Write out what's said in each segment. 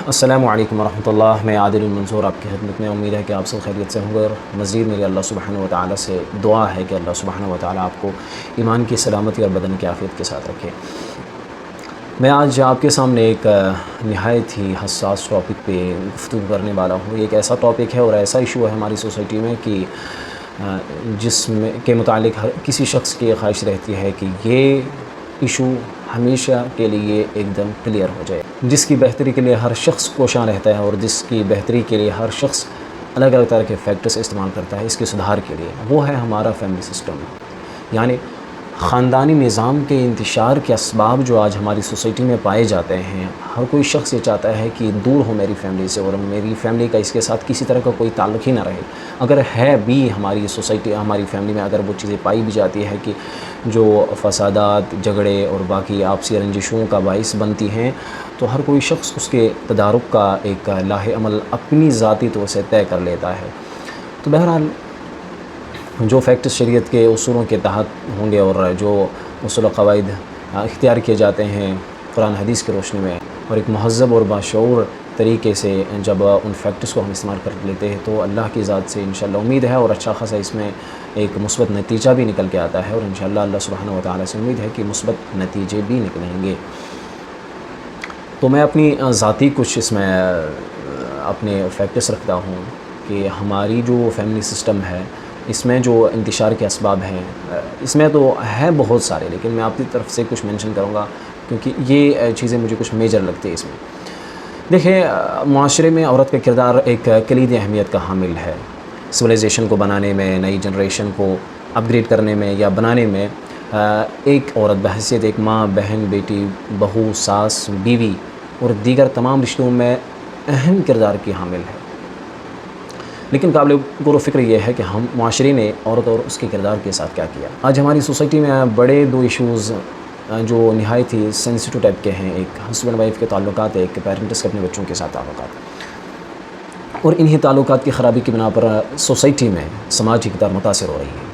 السلام علیکم ورحمۃ اللہ، میں عادل المنصور آپ کی خدمت میں۔ امید ہے کہ آپ سب خیریت سے ہوں گے، اور مزید میری اللہ سبحانہ و تعالیٰ سے دعا ہے کہ اللہ سبحانہ و تعالیٰ آپ کو ایمان کی سلامتی اور بدن کی عافیت کے ساتھ رکھے۔ میں آج آپ کے سامنے ایک نہایت ہی حساس ٹاپک پہ گفتگو کرنے والا ہوں۔ یہ ایک ایسا ٹاپک ہے اور ایسا ایشو ہے ہماری سوسائٹی میں کہ جس میں کے متعلق ہر کسی شخص کی خواہش رہتی ہے کہ یہ ایشو ہمیشہ کے لیے ایک دم کلیئر ہو جائے، جس کی بہتری کے لیے ہر شخص کوشاں رہتا ہے، اور جس کی بہتری کے لیے ہر شخص الگ الگ طرح کے فیکٹرز استعمال کرتا ہے اس کے سدھار کے لیے۔ وہ ہے ہمارا فیملی سسٹم، یعنی خاندانی نظام کے انتشار کے اسباب جو آج ہماری سوسائٹی میں پائے جاتے ہیں۔ ہر کوئی شخص یہ چاہتا ہے کہ دور ہو میری فیملی سے، اور میری فیملی کا اس کے ساتھ کسی طرح کا کوئی تعلق ہی نہ رہے۔ اگر ہے بھی ہماری سوسائٹی، ہماری فیملی میں اگر وہ چیزیں پائی بھی جاتی ہے کہ جو فسادات، جھگڑے اور باقی آپسی رنجشوں کا باعث بنتی ہیں، تو ہر کوئی شخص اس کے تدارک کا ایک لاہ عمل اپنی ذاتی طور سے طے کر لیتا ہے۔ تو بہرحال جو فیکٹس شریعت کے اصولوں کے تحت ہوں گے، اور جو اصول و قواعد اختیار کیے جاتے ہیں قرآن حدیث کی روشنی میں، اور ایک مہذب اور باشعور طریقے سے جب ان فیکٹس کو ہم استعمال کر لیتے ہیں، تو اللہ کی ذات سے انشاءاللہ امید ہے اور اچھا خاصا اس میں ایک مثبت نتیجہ بھی نکل کے آتا ہے، اور انشاءاللہ اللہ سبحانہ و تعالیٰ سے امید ہے کہ مثبت نتیجے بھی نکلیں گے۔ تو میں اپنی ذاتی کچھ اس میں اپنے فیکٹس رکھتا ہوں کہ ہماری جو فیملی سسٹم ہے، اس میں جو انتشار کے اسباب ہیں، اس میں تو ہے بہت سارے، لیکن میں آپ کی طرف سے کچھ مینشن کروں گا کیونکہ یہ چیزیں مجھے کچھ میجر لگتی ہیں اس میں۔ دیکھیں، معاشرے میں عورت کا کردار ایک کلیدی اہمیت کا حامل ہے۔ سویلائزیشن کو بنانے میں، نئی جنریشن کو اپ گریڈ کرنے میں یا بنانے میں ایک عورت بحیثیت ایک ماں، بہن، بیٹی، بہو، ساس، بیوی اور دیگر تمام رشتوں میں اہم کردار کی حامل ہے۔ لیکن قابل غور و فکر یہ ہے کہ ہم معاشرے نے عورت اور اس کے کردار کے ساتھ کیا کیا۔ آج ہماری سوسائٹی میں بڑے دو ایشوز جو نہایت ہی سینسٹیو ٹائپ کے ہیں، ایک ہسبینڈ وائف کے تعلقات، ایک پیرنٹس کے اپنے بچوں کے ساتھ تعلقات، اور انہی تعلقات کی خرابی کی بنا پر سوسائٹی میں سماجی اقدار متاثر ہو رہی ہے۔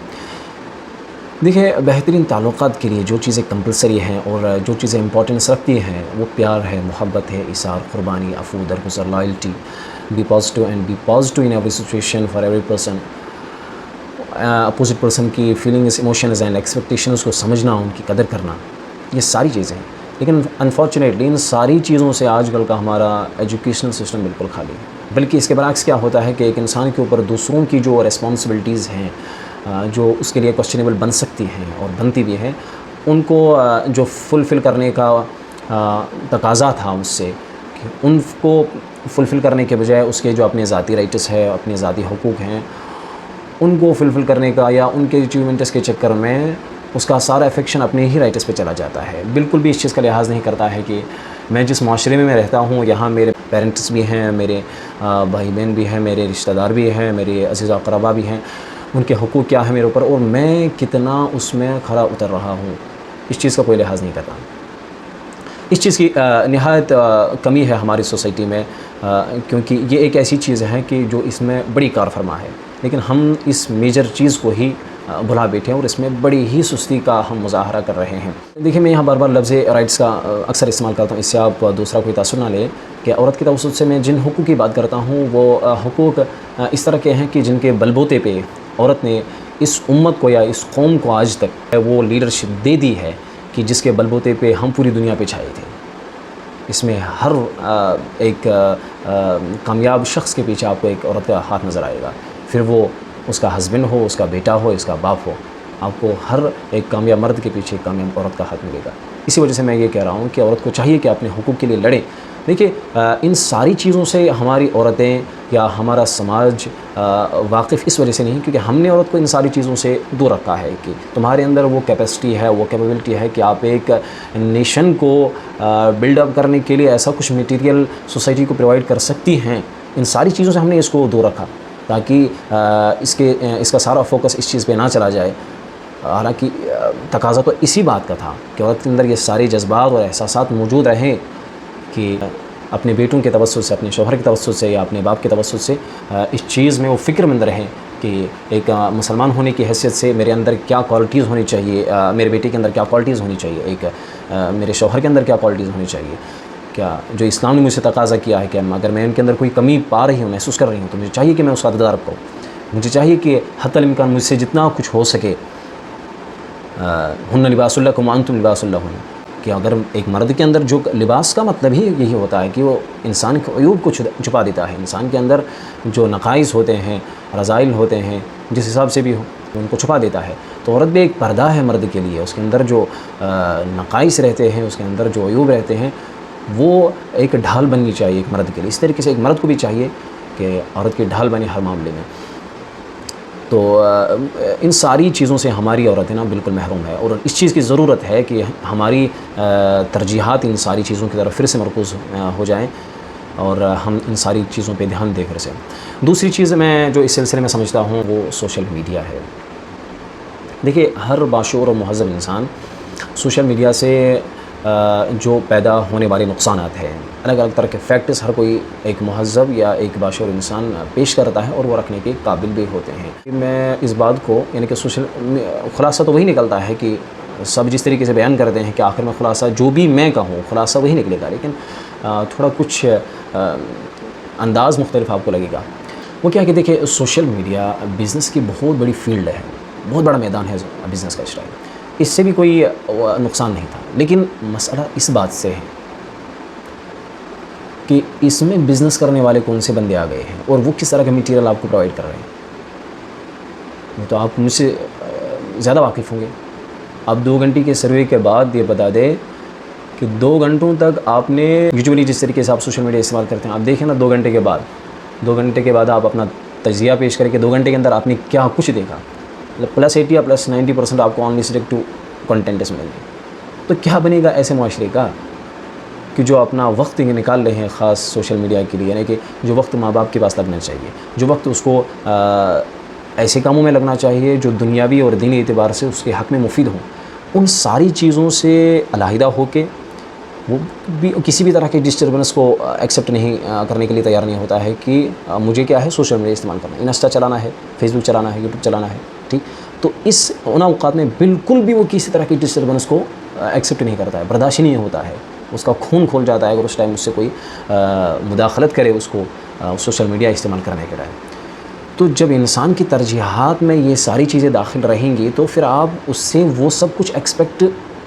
دیکھیے، بہترین تعلقات کے لیے جو چیزیں کمپلسری ہیں اور جو چیزیں امپورٹنس رکھتی ہیں، وہ پیار ہے، محبت ہے، ایثار، قربانی، عفو، درگزر، loyalty, be positive and be positive in every situation for every person، opposite person کی فیلنگز، ایموشنز اینڈ ایکسپیکٹیشنز کو سمجھنا، ان کی قدر کرنا، یہ ساری چیزیں ہیں۔ لیکن انفارچونیٹلی ان ساری چیزوں سے آج کل کا ہمارا ایجوکیشنل سسٹم بالکل خالی ہے۔ بلکہ اس کے برعکس کیا ہوتا ہے کہ ایک انسان کے اوپر دوسروں کی جو ریسپانسبلٹیز ہیں، جو اس کے لیے کوسچنیبل بن سکتی ہیں اور بنتی بھی ہیں، ان کو جو فلفل کرنے کا تقاضا تھا اس سے، کہ ان کو فلفل کرنے کے بجائے اس کے جو اپنے ذاتی رائٹس ہے، اپنے ذاتی حقوق ہیں، ان کو فلفل کرنے کا یا ان کے اچیومنٹس کے چکر میں اس کا سارا افیکشن اپنے ہی رائٹس پہ چلا جاتا ہے۔ بالکل بھی اس چیز کا لحاظ نہیں کرتا ہے کہ میں جس معاشرے میں رہتا ہوں، یہاں میرے پیرنٹس بھی ہیں، میرے بھائی بہن بھی ہیں، میرے رشتہ دار بھی ہیں، میرے عزیز اقربا بھی ہیں، ان کے حقوق کیا ہیں میرے اوپر، اور میں کتنا اس میں کھرا اتر رہا ہوں، اس چیز کا کوئی لحاظ نہیں کرتا۔ اس چیز کی نہایت کمی ہے ہماری سوسائٹی میں، کیونکہ یہ ایک ایسی چیز ہے کہ جو اس میں بڑی کار فرما ہے، لیکن ہم اس میجر چیز کو ہی بھلا بیٹھے ہیں اور اس میں بڑی ہی سستی کا ہم مظاہرہ کر رہے ہیں۔ دیکھیں، میں یہاں بار بار لفظ رائٹس کا اکثر استعمال کرتا ہوں، اس سے آپ دوسرا کوئی تاثر نہ لیں کہ عورت کے توسط سے میں جن حقوق کی بات کرتا ہوں، وہ حقوق اس طرح کے ہیں کہ جن کے بلبوتے پہ عورت نے اس امت کو یا اس قوم کو آج تک وہ لیڈرشپ دے دی ہے کہ جس کے بلبوتے پہ ہم پوری دنیا پہ چھائے تھے۔ اس میں ہر ایک کامیاب شخص کے پیچھے آپ کو ایک عورت کا ہاتھ نظر آئے گا، پھر وہ اس کا ہسبینڈ ہو، اس کا بیٹا ہو، اس کا باپ ہو، آپ کو ہر ایک کامیاب مرد کے پیچھے ایک کامیاب عورت کا ہاتھ ملے گا۔ اسی وجہ سے میں یہ کہہ رہا ہوں کہ عورت کو چاہیے کہ اپنے حقوق کے لیے لڑیں۔ دیکھیے، ان ساری چیزوں سے ہماری عورتیں یا ہمارا سماج واقف اس وجہ سے نہیں کیونکہ ہم نے عورت کو ان ساری چیزوں سے دور رکھا ہے کہ تمہارے اندر وہ کیپیسٹی ہے، وہ کیپیبلٹی ہے کہ آپ ایک نیشن کو بلڈ اپ کرنے کے لیے ایسا کچھ میٹیریل سوسائٹی کو پرووائڈ کر سکتی ہیں۔ ان ساری چیزوں سے ہم نے اس کو دور رکھا تاکہ اس کا سارا فوکس اس چیز پہ نہ چلا جائے۔ حالانکہ تقاضا تو اسی بات کا تھا کہ عورت کے اندر یہ سارے جذبات اور احساسات موجود رہیں کہ اپنے بیٹوں کے توسط سے، اپنے شوہر کے توسط سے یا اپنے باپ کے توسط سے اس چیز میں وہ فکر مند رہیں کہ ایک مسلمان ہونے کی حیثیت سے میرے اندر کیا کوالٹیز ہونی چاہیے، میرے بیٹے کے اندر کیا کوالٹیز ہونی چاہیے، ایک میرے شوہر کے اندر کیا کوالٹیز ہونی چاہیے، کیا جو اسلام نے مجھ سے تقاضا کیا ہے کہ اگر میں ان کے اندر کوئی کمی پا رہی ہوں، محسوس کر رہی ہوں، تو مجھے چاہیے کہ میں اس کا تدارک کروں. مجھے چاہیے کہ حتی الامکان مجھ سے جتنا کچھ ہو سکے، ہن لباس لکم وانتم لباس لہن، کہ اگر ایک مرد کے اندر جو لباس کا مطلب ہی یہی ہوتا ہے کہ وہ انسان کے عیوب کو چھپا دیتا ہے. انسان کے اندر جو نقائص ہوتے ہیں، رذائل ہوتے ہیں، جس حساب سے بھی ہو ان کو چھپا دیتا ہے. تو عورت بھی ایک پردہ ہے مرد کے لیے. اس کے اندر جو نقائص رہتے ہیں، اس کے اندر جو عیوب رہتے ہیں، وہ ایک ڈھال بننی چاہیے ایک مرد کے لیے. اس طریقے سے ایک مرد کو بھی چاہیے کہ عورت کی ڈھال بنے ہر معاملے میں. تو ان ساری چیزوں سے ہماری عورتیں نا بالکل محروم ہے، اور اس چیز کی ضرورت ہے کہ ہماری ترجیحات ان ساری چیزوں کی طرف پھر سے مرکوز ہو جائیں، اور ہم ان ساری چیزوں پہ دھیان دیں پھر سے. دوسری چیز میں جو اس سلسلے میں سمجھتا ہوں وہ سوشل میڈیا ہے. دیکھیے، ہر باشعور اور مہذب انسان سوشل میڈیا سے جو پیدا ہونے والے نقصانات ہیں، الگ الگ طرح کے فیکٹرز ہر کوئی ایک مہذب یا ایک باشعور انسان پیش کرتا ہے، اور وہ رکھنے کے قابل بھی ہوتے ہیں. میں اس بات کو یعنی کہ خلاصہ تو وہی نکلتا ہے کہ سب جس طریقے سے بیان کرتے ہیں کہ آخر میں خلاصہ جو بھی میں کہوں خلاصہ وہی نکلے گا، لیکن تھوڑا کچھ انداز مختلف آپ کو لگے گا. وہ کیا کہ دیکھیں، سوشل میڈیا بزنس کی بہت بڑی فیلڈ ہے، بہت بڑا میدان ہے بزنس کا. اس سے بھی کوئی نقصان نہیں تھا، لیکن مسئلہ اس بات سے ہے کہ اس میں بزنس کرنے والے کون سے بندے آ گئے ہیں، اور وہ کس طرح کا میٹیریل آپ کو پرووائڈ کر رہے ہیں. تو آپ مجھ سے زیادہ واقف ہوں گے. آپ 2 گھنٹے کے سروے کے بعد یہ بتا دیں کہ 2 گھنٹوں تک آپ نے یوزولی جس طریقے سے آپ سوشل میڈیا استعمال کرتے ہیں، آپ دیکھیں نا 2 گھنٹے کے بعد آپ اپنا تجزیہ پیش کریں کہ 2 گھنٹے کے اندر آپ نے کیا کچھ دیکھا. +80 یا +90% آپ کو اونلی سلیکٹ ٹو کنٹینٹس ملیں گے. تو کیا بنے گا ایسے معاشرے کا کہ جو اپنا وقت نکال رہے ہیں خاص سوشل میڈیا کے لیے، یعنی کہ جو وقت ماں باپ کے پاس لگنا چاہیے، جو وقت اس کو ایسے کاموں میں لگنا چاہیے جو دنیاوی اور دینی اعتبار سے اس کے حق میں مفید ہوں، ان ساری چیزوں سے علیحدہ ہو کے وہ بھی کسی بھی طرح کے ڈسٹربنس کو ایکسیپٹ نہیں کرنے کے لیے تیار نہیں ہوتا ہے کہ مجھے کیا ہے سوشل میڈیا استعمال کرنا ہے، انسٹا چلانا ہے، فیس بک چلانا ہے، یوٹیوب چلانا ہے. ٹھیک، تو ان اوقات میں بالکل بھی وہ کسی طرح کی ڈسٹربنس کو ایکسیپٹ نہیں کرتا ہے، برداشت نہیں ہوتا ہے. اس کا خون کھول جاتا ہے اگر اس ٹائم اس سے کوئی مداخلت کرے اس کو سوشل میڈیا استعمال کرنے کے ٹائم. تو جب انسان کی ترجیحات میں یہ ساری چیزیں داخل رہیں گی تو پھر آپ اس سے وہ سب کچھ ایکسپیکٹ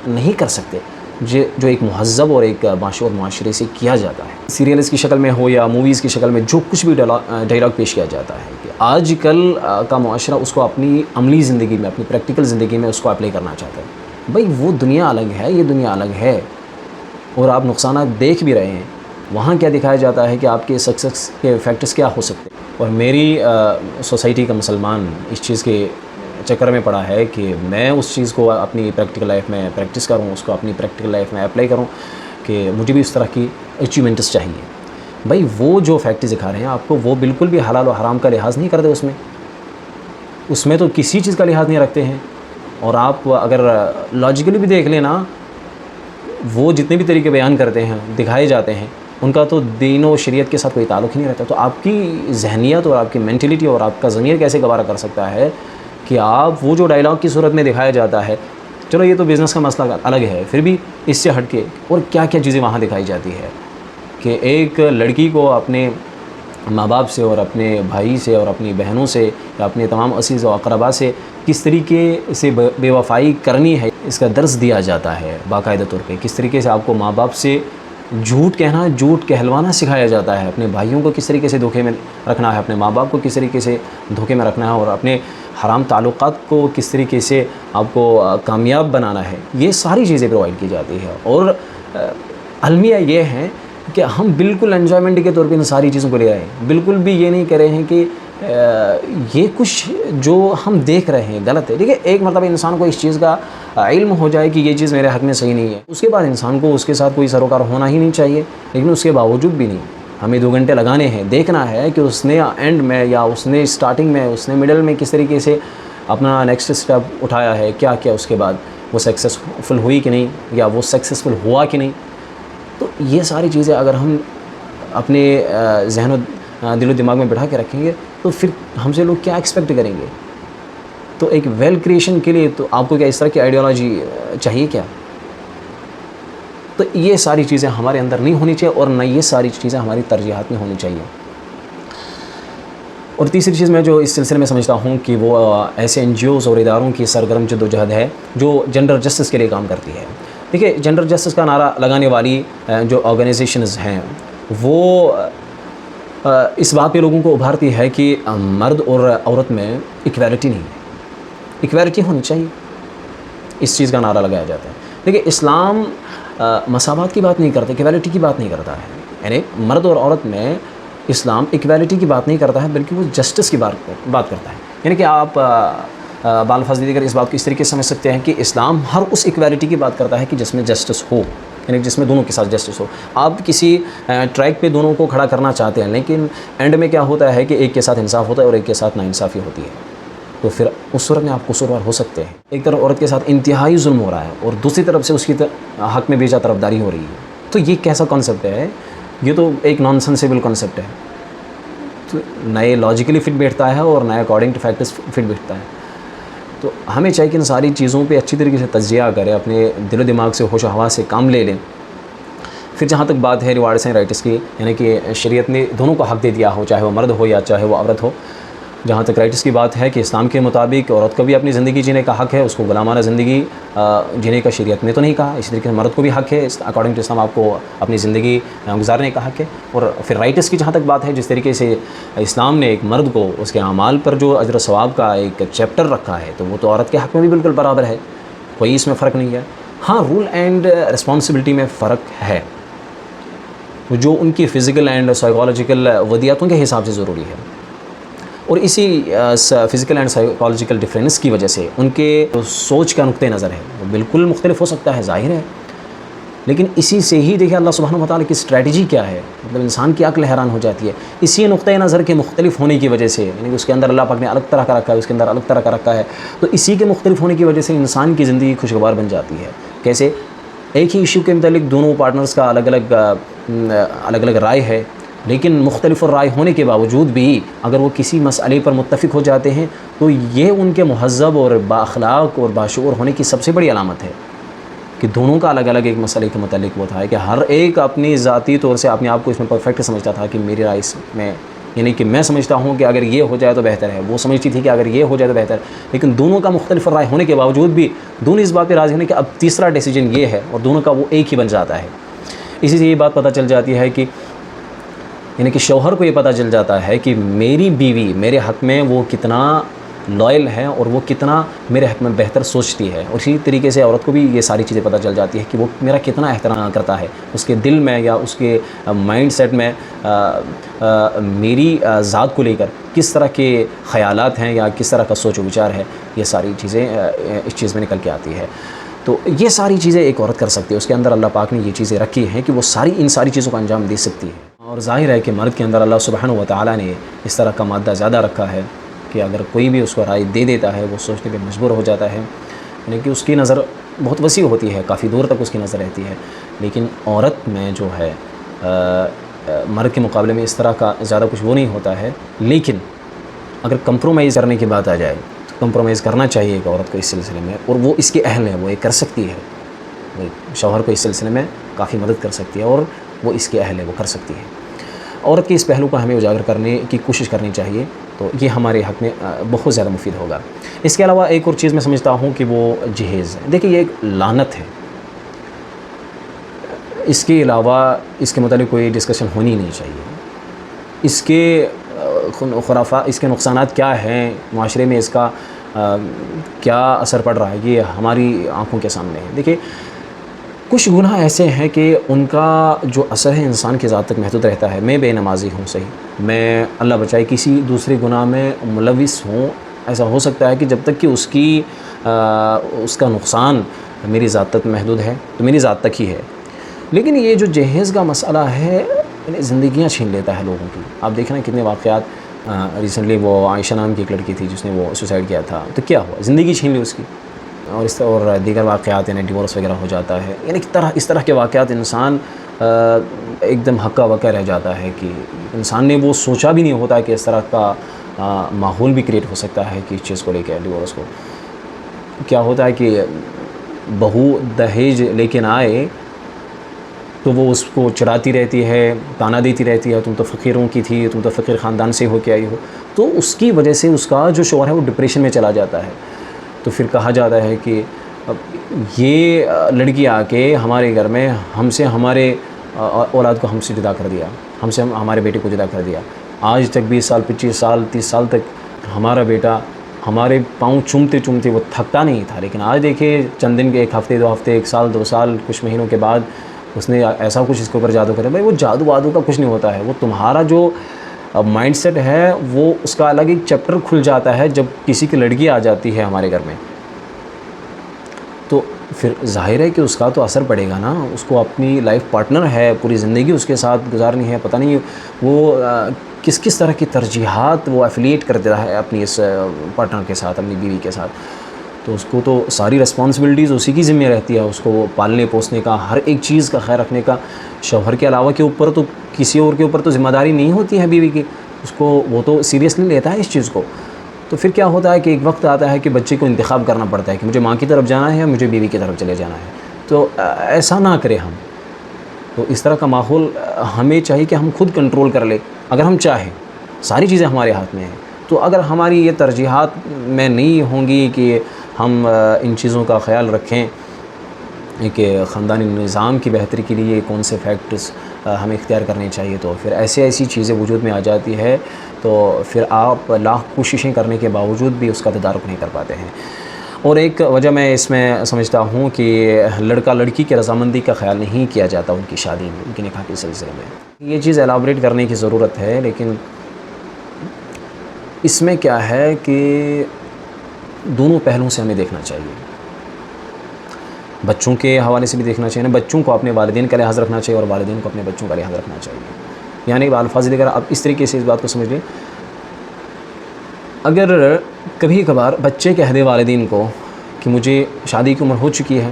نہیں کر سکتے جو ایک مہذب اور ایک باشعور معاشرے سے کیا جاتا ہے. سیریلز کی شکل میں ہو یا موویز کی شکل میں جو کچھ بھی ڈائلاگ پیش کیا جاتا ہے کہ آج کل کا معاشرہ اس کو اپنی عملی زندگی میں، اپنی پریکٹیکل زندگی میں اس کو اپلائی کرنا چاہتا ہے. بھائی وہ دنیا الگ ہے، یہ دنیا الگ ہے، اور آپ نقصانات دیکھ بھی رہے ہیں. وہاں کیا دکھایا جاتا ہے کہ آپ کے سکسیس کے فیکٹرز کیا ہو سکتے ہیں. اور میری سوسائٹی کا مسلمان اس چیز کے چکر میں پڑا ہے کہ میں اس چیز کو اپنی پریکٹیکل لائف میں پریکٹس کروں، اس کو اپنی پریکٹیکل لائف میں اپلائی کروں کہ مجھے بھی اس طرح کی اچیومنٹس چاہیے. بھائی وہ جو فیکٹرز دکھا رہے ہیں آپ کو، وہ بالکل بھی حلال و حرام کا لحاظ نہیں کرتے. اس میں تو کسی چیز کا لحاظ نہیں رکھتے ہیں. اور آپ اگر لاجیکلی بھی دیکھ لیں نا، وہ جتنے بھی طریقے بیان کرتے ہیں، دکھائے جاتے ہیں، ان کا تو دین و شریعت کے ساتھ کوئی تعلق ہی نہیں رہتا. تو آپ کی ذہنیت اور آپ کی مینٹلٹی اور آپ کا ضمیر کیسے گوارا کر سکتا ہے کہ آپ وہ جو ڈائلاگ کی صورت میں دکھایا جاتا ہے، چلو یہ تو بزنس کا مسئلہ الگ ہے، پھر بھی اس سے ہٹ کے اور کیا کیا چیزیں وہاں دکھائی جاتی ہے کہ ایک لڑکی کو اپنے ماں باپ سے اور اپنے بھائی سے اور اپنی بہنوں سے یا اپنے تمام عزیز و اقربا سے کس طریقے سے بے وفائی کرنی ہے، اس کا درس دیا جاتا ہے باقاعدہ طور پہ. کس طریقے سے آپ کو ماں باپ سے جھوٹ کہنا، جھوٹ کہلوانا سکھایا جاتا ہے. اپنے بھائیوں کو کس طریقے سے دھوکے میں رکھنا ہے، اپنے ماں باپ کو کس طریقے سے دھوکے میں رکھنا ہے، اور اپنے حرام تعلقات کو کس طریقے سے آپ کو کامیاب بنانا ہے. یہ ساری چیزیں پرووائڈ کی جاتی ہے. اور المیہ یہ ہے کہ ہم بالکل انجوائمنٹ کے طور پہ ان ساری چیزوں کو لے رہے ہیں. بالکل بھی یہ نہیں کر رہے ہیں کہ یہ کچھ جو ہم دیکھ رہے ہیں غلط ہے. دیکھیے، ایک مرتبہ انسان کو اس چیز کا علم ہو جائے کہ یہ چیز میرے حق میں صحیح نہیں ہے، اس کے بعد انسان کو اس کے ساتھ کوئی سروکار ہونا ہی نہیں چاہیے. لیکن اس کے باوجود بھی نہیں، ہمیں 2 گھنٹے لگانے ہیں، دیکھنا ہے کہ اس نے اینڈ میں یا اس نے اسٹارٹنگ میں، اس نے مڈل میں کس طریقے سے اپنا نیکسٹ اسٹیپ اٹھایا ہے، کیا کیا اس کے بعد وہ سکسیسفل ہوئی کہ نہیں، یا وہ سکسیسفل ہوا کہ نہیں. تو یہ ساری چیزیں اگر ہم اپنے ذہن و دل و دماغ میں بٹھا کے رکھیں گے تو پھر ہم سے لوگ کیا ایکسپیکٹ کریں گے. تو ایک ویل کریشن کے لیے تو آپ کو کیا اس طرح کی آئیڈیالوجی چاہیے کیا؟ تو تو یہ ساری چیزیں ہمارے اندر نہیں ہونی چاہیے اور نہ یہ ساری چیزیں ہماری ترجیحات میں ہونی چاہیے۔ اور تیسری چیز میں جو اس سلسلے میں سمجھتا ہوں کہ وہ ایسے این جی اوز اور اداروں کی سرگرم جدوجہد ہے جو جنڈر جسٹس کے لیے کام کرتی ہے۔ دیکھیے، جنڈر جسٹس کا نعرہ لگانے والی جو آرگنائزیشنز ہیں وہ اس بات پہ لوگوں کو ابھارتی ہے کہ مرد اور عورت میں ایکویلٹی نہیں ہے، ایکویلٹی ہونی چاہیے، اس چیز کا نعرہ لگایا جاتا ہے۔ دیکھیے، اسلام مساوات کی بات نہیں کرتا، ایکویلٹی کی بات نہیں کرتا ہے، یعنی مرد اور عورت میں اسلام ایکویلٹی کی بات نہیں کرتا ہے بلکہ وہ جسٹس کی بات کرتا ہے۔ یعنی کہ آپ بالفاظ دیگر اس بات کو اس طریقے سے سمجھ سکتے ہیں کہ اسلام ہر اس ایکویلٹی کی بات کرتا ہے کہ جس میں جسٹس ہو، یعنی جس میں دونوں کے ساتھ جسٹس ہو۔ آپ کسی ٹریک پہ دونوں کو کھڑا کرنا چاہتے ہیں لیکن اینڈ میں کیا ہوتا ہے کہ ایک کے ساتھ انصاف ہوتا ہے اور ایک کے ساتھ ناانصافی ہوتی ہے، تو پھر اس صورت میں آپ قصوروار ہو سکتے ہیں۔ ایک طرف عورت کے ساتھ انتہائی ظلم ہو رہا ہے اور دوسری طرف سے اس کی حق میں بیجا طرفداری ہو رہی ہے، تو یہ کیسا کانسیپٹ ہے؟ یہ تو ایک نان سینسیبل کانسیپٹ ہے، تو نئے لاجیکلی فٹ بیٹھتا ہے اور نئے اکارڈنگ ٹو فیکٹس فٹ بیٹھتا ہے۔ تو ہمیں چاہیے کہ ان ساری چیزوں پہ اچھی طریقے سے تجزیہ کریں، اپنے دل و دماغ سے ہوش و حواس سے کام لے لیں۔ پھر جہاں تک بات ہے ریوارڈس اینڈ رائٹس کی، یعنی کہ شریعت نے دونوں کو حق دے دیا ہو، چاہے وہ مرد ہو یا چاہے وہ عورت ہو۔ جہاں تک رائٹس کی بات ہے کہ اسلام کے مطابق عورت کو بھی اپنی زندگی جینے کا حق ہے، اس کو غلامانہ زندگی جینے کا شریعت نے تو نہیں کہا، اسی طریقے سے مرد کو بھی حق ہے، اکارڈنگ ٹو اسلام آپ کو اپنی زندگی گزارنے کا حق ہے۔ اور پھر رائٹس کی جہاں تک بات ہے، جس طریقے سے اسلام نے ایک مرد کو اس کے اعمال پر جو اجر و ثواب کا ایک چیپٹر رکھا ہے، تو وہ تو عورت کے حق میں بھی بالکل برابر ہے، کوئی اس میں فرق نہیں ہے۔ ہاں، رول اینڈ رسپانسبلٹی میں فرق ہے جو ان کی فزیکل اینڈ سائیکالوجیکل ودیاتوں کے حساب سے ضروری ہے، اور اسی فزیکل اینڈ سائیکالوجیکل ڈفرینس کی وجہ سے ان کے سوچ کا نقطہ نظر ہے وہ بالکل مختلف ہو سکتا ہے، ظاہر ہے۔ لیکن اسی سے ہی دیکھیں اللہ سبحانہ و تعالیٰ کی اسٹریٹجی کیا ہے، مطلب انسان کی عقل حیران ہو جاتی ہے اسی نقطۂ نظر کے مختلف ہونے کی وجہ سے، یعنی کہ اس کے اندر اللہ پاک نے الگ طرح کا رکھا ہے، اس کے اندر الگ طرح کا رکھا ہے، تو اسی کے مختلف ہونے کی وجہ سے انسان کی زندگی خوشگوار بن جاتی ہے۔ کیسے؟ ایک ہی ایشو کے متعلق دونوں پارٹنرز کا الگ الگ رائے ہے، لیکن مختلف رائے ہونے کے باوجود بھی اگر وہ کسی مسئلے پر متفق ہو جاتے ہیں تو یہ ان کے مہذب اور بااخلاق اور باشعور ہونے کی سب سے بڑی علامت ہے کہ دونوں کا الگ الگ ایک مسئلے کے متعلق وہ تھا کہ ہر ایک اپنی ذاتی طور سے اپنے آپ کو اس میں پرفیکٹ سمجھتا تھا کہ میری رائے اس میں، یعنی کہ میں سمجھتا ہوں کہ اگر یہ ہو جائے تو بہتر ہے، وہ سمجھتی تھی کہ اگر یہ ہو جائے تو بہتر ہے، لیکن دونوں کا مختلف رائے ہونے کے باوجود بھی دونوں اس بات پہ راضی ہونے کہ اب تیسرا ڈیسیجن یہ ہے اور دونوں کا وہ ایک ہی بن جاتا ہے۔ اسی سے یہ بات پتہ چل جاتی ہے کہ یعنی کہ شوہر کو یہ پتہ چل جاتا ہے کہ میری بیوی میرے حق میں وہ کتنا لائل ہے اور وہ کتنا میرے حق میں بہتر سوچتی ہے، اور اسی طریقے سے عورت کو بھی یہ ساری چیزیں پتہ چل جاتی ہے کہ وہ میرا کتنا احترام کرتا ہے، اس کے دل میں یا اس کے مائنڈ سیٹ میں میری ذات کو لے کر کس طرح کے خیالات ہیں یا کس طرح کا سوچ و وچار ہے، یہ ساری چیزیں اس چیز میں نکل کے آتی ہے۔ تو یہ ساری چیزیں ایک عورت کر سکتی ہے، اس کے اندر اللہ پاک نے یہ چیزیں رکھی ہیں کہ وہ ان ساری چیزوں کا انجام دے سکتی ہے۔ اور ظاہر ہے کہ مرد کے اندر اللہ سبحانہ و تعالیٰ نے اس طرح کا مادہ زیادہ رکھا ہے کہ اگر کوئی بھی اس کو رائے دے دیتا ہے وہ سوچنے پہ مجبور ہو جاتا ہے، یعنی کہ اس کی نظر بہت وسیع ہوتی ہے، کافی دور تک اس کی نظر رہتی ہے، لیکن عورت میں جو ہے مرد کے مقابلے میں اس طرح کا زیادہ کچھ وہ نہیں ہوتا ہے۔ لیکن اگر کمپرومائز کرنے کی بات آ جائے تو کمپرومائز کرنا چاہیے ایک عورت کو اس سلسلے میں، اور وہ اس کے اہل ہے، وہ یہ کر سکتی ہے، وہ شوہر کو اس سلسلے میں کافی مدد کر سکتی ہے اور وہ اس کے اہل ہے، وہ کر سکتی ہے۔ عورت کے اس پہلو کو ہمیں اجاگر کرنے کی کوشش کرنی چاہیے، تو یہ ہمارے حق میں بہت زیادہ مفید ہوگا۔ اس کے علاوہ ایک اور چیز میں سمجھتا ہوں کہ وہ جہیز ہے۔ دیکھیے، یہ ایک لعنت ہے، اس کے علاوہ اس کے متعلق کوئی ڈسکشن ہونی نہیں چاہیے۔ اس کے خرافات، اس کے نقصانات کیا ہیں معاشرے میں، اس کا کیا اثر پڑ رہا ہے، یہ ہماری آنکھوں کے سامنے ہے۔ دیکھیے، کچھ گناہ ایسے ہیں کہ ان کا جو اثر ہے انسان کی ذات تک محدود رہتا ہے۔ میں بے نمازی ہوں، صحیح، میں اللہ بچائے کسی دوسرے گناہ میں ملوث ہوں، ایسا ہو سکتا ہے کہ جب تک کہ اس کا نقصان میری ذات تک محدود ہے تو میری ذات تک ہی ہے۔ لیکن یہ جو جہیز کا مسئلہ ہے، زندگیاں چھین لیتا ہے لوگوں کی۔ آپ دیکھ رہے ہیں کتنے واقعات، ریسنٹلی وہ عائشہ نام کی ایک لڑکی تھی جس نے وہ سوسائڈ کیا تھا، تو کیا ہوا، زندگی چھین لی اس کی، اور دیگر واقعات، یعنی ڈیورس وغیرہ ہو جاتا ہے، یعنی اس طرح کے واقعات انسان ایک دم ہکا بکا رہ جاتا ہے کہ انسان نے وہ سوچا بھی نہیں ہوتا کہ اس طرح کا ماحول بھی کریٹ ہو سکتا ہے کہ اس چیز کو لے کے ڈیورس کو۔ کیا ہوتا ہے کہ بہو دہیج لے کے نہ آئے تو وہ اس کو چڑھاتی رہتی ہے، تانا دیتی رہتی ہے، تم تو فقیروں کی تھی، تم تو فقیر خاندان سے ہو کے آئی ہو. تو اس کی وجہ سے اس کا جو شوہر ہے وہ ڈپریشن میں چلا جاتا ہے. تو پھر کہا جاتا ہے کہ یہ لڑکی آ کے ہمارے گھر میں ہم سے ہمارے اولاد کو ہم سے جدا کر دیا، ہم سے ہمارے بیٹے کو جدا کر دیا. آج تک 20 سال 25 سال 30 سال تک ہمارا بیٹا ہمارے پاؤں چومتے چومتے وہ تھکتا نہیں تھا، لیکن آج دیکھیے چند دن کے، 1 ہفتے 2 ہفتے 1 سال 2 سال کچھ مہینوں کے بعد اس نے ایسا کچھ اس کے اوپر جادو کرا. بھائی وہ جادو وادو کا کچھ نہیں ہوتا ہے، وہ تمہارا جو مائنڈ سیٹ ہے وہ اس کا الگ ایک چیپٹر کھل جاتا ہے جب کسی کی لڑکی آ جاتی ہے ہمارے گھر میں. تو پھر ظاہر ہے کہ اس کا تو اثر پڑے گا نا. اس کو اپنی لائف پارٹنر ہے، پوری زندگی اس کے ساتھ گزارنی ہے. پتہ نہیں وہ کس طرح کی ترجیحات وہ ایفیلیٹ کر دیتا ہے اپنی اس پارٹنر کے ساتھ، اپنی بیوی کے ساتھ. تو اس کو تو ساری رسپانسبلٹیز اسی کی ذمہ رہتی ہے، اس کو پالنے پوسنے کا، ہر ایک چیز کا خیال رکھنے کا. شوہر کے علاوہ کے اوپر تو کسی اور کے اوپر تو ذمہ داری نہیں ہوتی ہے بیوی کی. اس کو وہ تو سیریسلی لیتا ہے اس چیز کو. تو پھر کیا ہوتا ہے کہ ایک وقت آتا ہے کہ بچے کو انتخاب کرنا پڑتا ہے کہ مجھے ماں کی طرف جانا ہے یا مجھے بیوی کی طرف چلے جانا ہے. تو ایسا نہ کرے ہم. تو اس طرح کا ماحول ہمیں چاہیے کہ ہم خود کنٹرول کر لیں اگر ہم چاہیں. ساری چیزیں ہمارے ہاتھ میں ہیں. تو اگر ہماری یہ ترجیحات میں نہیں ہوں گی کہ ہم ان چیزوں کا خیال رکھیں کہ خاندانی نظام کی بہتری کے لیے کون سے فیکٹرز ہمیں اختیار کرنے چاہیے، تو پھر ایسی چیزیں وجود میں آ جاتی ہے. تو پھر آپ لاکھ کوششیں کرنے کے باوجود بھی اس کا تدارک نہیں کر پاتے ہیں. اور ایک وجہ میں اس میں سمجھتا ہوں کہ لڑکا لڑکی کی رضامندی کا خیال نہیں کیا جاتا ان کی شادی میں، ان کے نکاح کے سلسلے میں. یہ چیز ایلابریٹ کرنے کی ضرورت ہے، لیکن اس میں کیا ہے کہ دونوں پہلوؤں سے ہمیں دیکھنا چاہیے. بچوں کے حوالے سے بھی دیکھنا چاہیے، بچوں کو اپنے والدین کا لحاظ رکھنا چاہیے اور والدین کو اپنے بچوں کا لحاظ رکھنا چاہیے. یعنی کہ الفاظ دیگر آپ اس طریقے سے اس بات کو سمجھ لیں، اگر کبھی کبھار بچے کہہ دے والدین کو کہ مجھے شادی کی عمر ہو چکی ہے،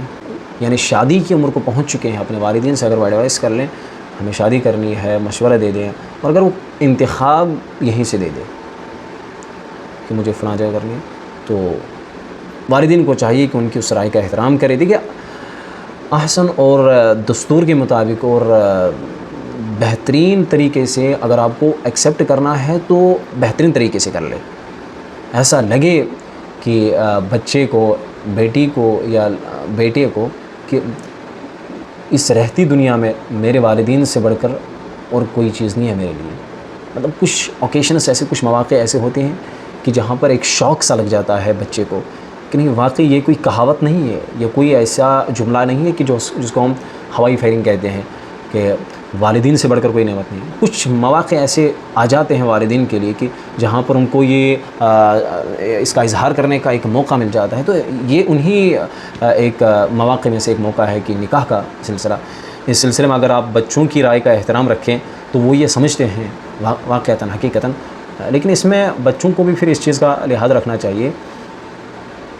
یعنی شادی کی عمر کو پہنچ چکے ہیں، اپنے والدین سے اگر ایڈوائز کر لیں ہمیں شادی کرنی ہے، مشورہ دے دیں، اور اگر وہ انتخاب یہیں سے دے دے کہ مجھے فلاں جگہ کرنی ہے، تو والدین کو چاہیے کہ ان کی اس رائے کا احترام کرے. دیکھیے احسن اور دستور کے مطابق اور بہترین طریقے سے اگر آپ کو ایکسیپٹ کرنا ہے تو بہترین طریقے سے کر لے. ایسا لگے کہ بچے کو، بیٹی کو یا بیٹے کو کہ اس رہتی دنیا میں میرے والدین سے بڑھ کر اور کوئی چیز نہیں ہے میرے لیے. مطلب کچھ اوکیشنس ایسے، کچھ مواقع ایسے ہوتے ہیں کہ جہاں پر ایک شوق سا لگ جاتا ہے بچے کو کہ نہیں واقعی یہ کوئی کہاوت نہیں ہے، یہ کوئی ایسا جملہ نہیں ہے کہ جس کو ہم ہوائی فائرنگ کہتے ہیں کہ والدین سے بڑھ کر کوئی نعمت نہیں. کچھ مواقع ایسے آ جاتے ہیں والدین کے لیے کہ جہاں پر ان کو یہ اس کا اظہار کرنے کا ایک موقع مل جاتا ہے. تو یہ انہی ایک مواقع میں سے ایک موقع ہے کہ نکاح کا سلسلہ. اس سلسلے میں اگر آپ بچوں کی رائے کا احترام رکھیں تو وہ یہ سمجھتے ہیں واقعتاً حقیقتاً. لیکن اس میں بچوں کو بھی پھر اس چیز کا لحاظ رکھنا چاہیے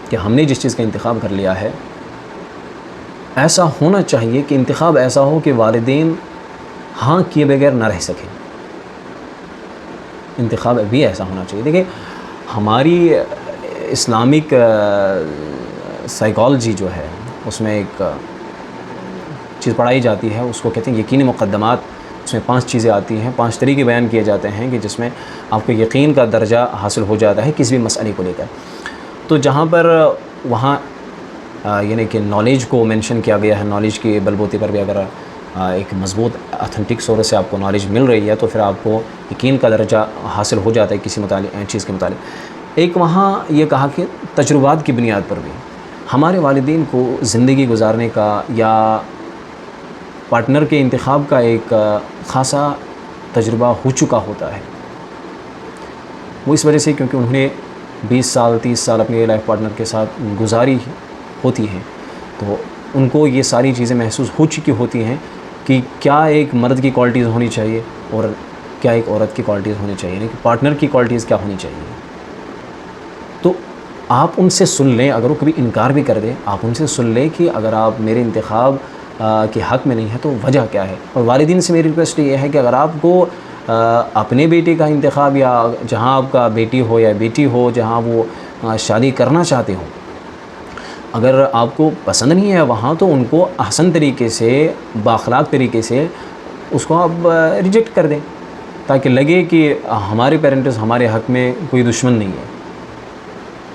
کہ ہم نے جس چیز کا انتخاب کر لیا ہے ایسا ہونا چاہیے کہ انتخاب ایسا ہو کہ والدین ہاں کیے بغیر نہ رہ سکیں. انتخاب بھی ایسا ہونا چاہیے. دیکھیں ہماری اسلامک سائیکالوجی جو ہے اس میں ایک چیز پڑھائی جاتی ہے، اس کو کہتے ہیں یقینی مقدمات. اس میں 5 چیزیں آتی ہیں، 5 طریقے بیان کیے جاتے ہیں کہ جس میں آپ کو یقین کا درجہ حاصل ہو جاتا ہے کسی بھی مسئلے کو لے کر. تو جہاں پر وہاں یعنی کہ نالج کو مینشن کیا گیا ہے، نالج کے بلبوتے پر بھی اگر ایک مضبوط اتھینٹک سورس سے آپ کو نالج مل رہی ہے تو پھر آپ کو یقین کا درجہ حاصل ہو جاتا ہے کسی چیز کے متعلق. ایک وہاں یہ کہا کہ تجربات کی بنیاد پر بھی ہمارے والدین کو زندگی گزارنے کا یا پارٹنر کے انتخاب کا ایک خاصا تجربہ ہو چکا ہوتا ہے. وہ اس وجہ سے کیونکہ انہوں نے 20 سال 30 سال اپنے لائف پارٹنر کے ساتھ گزاری ہوتی ہیں، تو ان کو یہ ساری چیزیں محسوس ہو چکی ہوتی ہیں کہ کیا ایک مرد کی کوالٹیز ہونی چاہیے اور کیا ایک عورت کی کوالٹیز ہونی چاہیے، یعنی کہ پارٹنر کی کوالٹیز کیا ہونی چاہیے. تو آپ ان سے سن لیں، اگر وہ کبھی انکار بھی کر دیں آپ ان سے سن لیں کہ اگر آپ میرے انتخاب کے حق میں نہیں ہے تو وجہ کیا ہے. اور والدین سے میری ریکویسٹ یہ ہے کہ اگر آپ کو اپنے بیٹے کا انتخاب یا جہاں آپ کا بیٹی ہو یا بیٹی ہو جہاں وہ شادی کرنا چاہتے ہوں اگر آپ کو پسند نہیں ہے وہاں تو ان کو احسن طریقے سے بااخلاق طریقے سے اس کو آپ ریجیکٹ کر دیں، تاکہ لگے کہ ہمارے پیرنٹس ہمارے حق میں کوئی دشمن نہیں ہے۔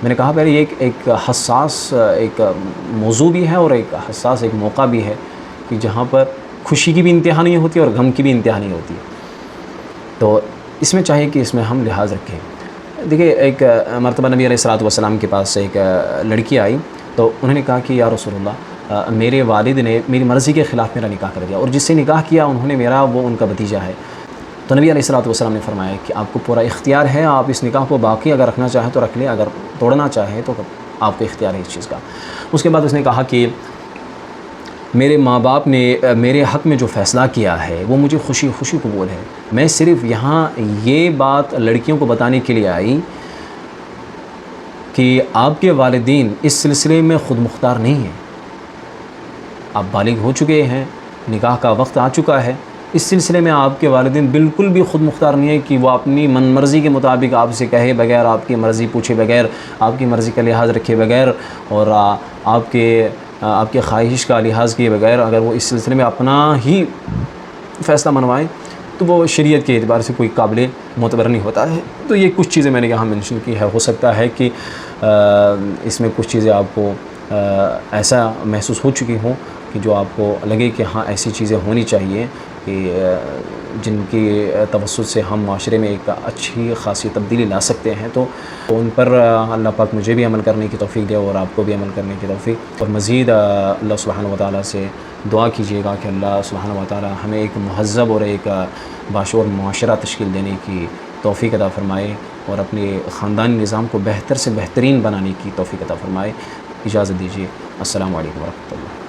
میں نے کہا پہلے یہ ایک حساس ایک موضوع بھی ہے اور ایک حساس ایک موقع بھی ہے کہ جہاں پر خوشی کی بھی انتہا نہیں ہوتی اور غم کی بھی انتہا نہیں ہوتی، تو اس میں چاہیے کہ اس میں ہم لحاظ رکھیں۔ دیکھیے ایک مرتبہ نبی علیہ الصلوۃ والسلام کے پاس ایک لڑکی آئی تو انہوں نے کہا کہ یا رسول اللہ میرے والد نے میری مرضی کے خلاف میرا نکاح کر دیا، اور جس سے نکاح کیا انہوں نے میرا وہ ان کا بھتیجا ہے۔ تو نبی علیہ الصلوۃ والسلام نے فرمایا کہ آپ کو پورا اختیار ہے، آپ اس نکاح کو باقی اگر رکھنا چاہیں تو رکھ لیں، اگر توڑنا چاہیں تو آپ کو اختیار ہے اس چیز کا۔ اس کے بعد اس نے کہا کہ میرے ماں باپ نے میرے حق میں جو فیصلہ کیا ہے وہ مجھے خوشی خوشی قبول ہے، میں صرف یہاں یہ بات لڑکیوں کو بتانے کے لیے آئی کہ آپ کے والدین اس سلسلے میں خود مختار نہیں ہیں، آپ بالغ ہو چکے ہیں، نکاح کا وقت آ چکا ہے، اس سلسلے میں آپ کے والدین بالکل بھی خود مختار نہیں ہے کہ وہ اپنی من مرضی کے مطابق آپ سے کہے بغیر، آپ کی مرضی پوچھے بغیر، آپ کی مرضی کا لحاظ رکھے بغیر اور آپ کے خواہش کا لحاظ کیے بغیر اگر وہ اس سلسلے میں اپنا ہی فیصلہ منوائیں تو وہ شریعت کے اعتبار سے کوئی قابل معتبر نہیں ہوتا ہے۔ تو یہ کچھ چیزیں میں نے یہاں مینشن کی ہے، ہو سکتا ہے کہ اس میں کچھ چیزیں آپ کو ایسا محسوس ہو چکی ہوں کہ جو آپ کو لگے کہ ہاں ایسی چیزیں ہونی چاہیے کہ جن کی توسط سے ہم معاشرے میں ایک اچھی خاصی تبدیلی لا سکتے ہیں، تو ان پر اللہ پاک مجھے بھی عمل کرنے کی توفیق دے اور آپ کو بھی عمل کرنے کی توفیق، اور مزید اللہ سبحانہ و تعالیٰ سے دعا کیجیے گا کہ اللہ سبحانہ و تعالیٰ ہمیں ایک مہذب اور ایک باشعور معاشرہ تشکیل دینے کی توفیق عطا فرمائے اور اپنے خاندانی نظام کو بہتر سے بہترین بنانے کی توفیق عطا فرمائے۔ اجازت دیجیے، السلام علیکم ورحمۃ اللہ۔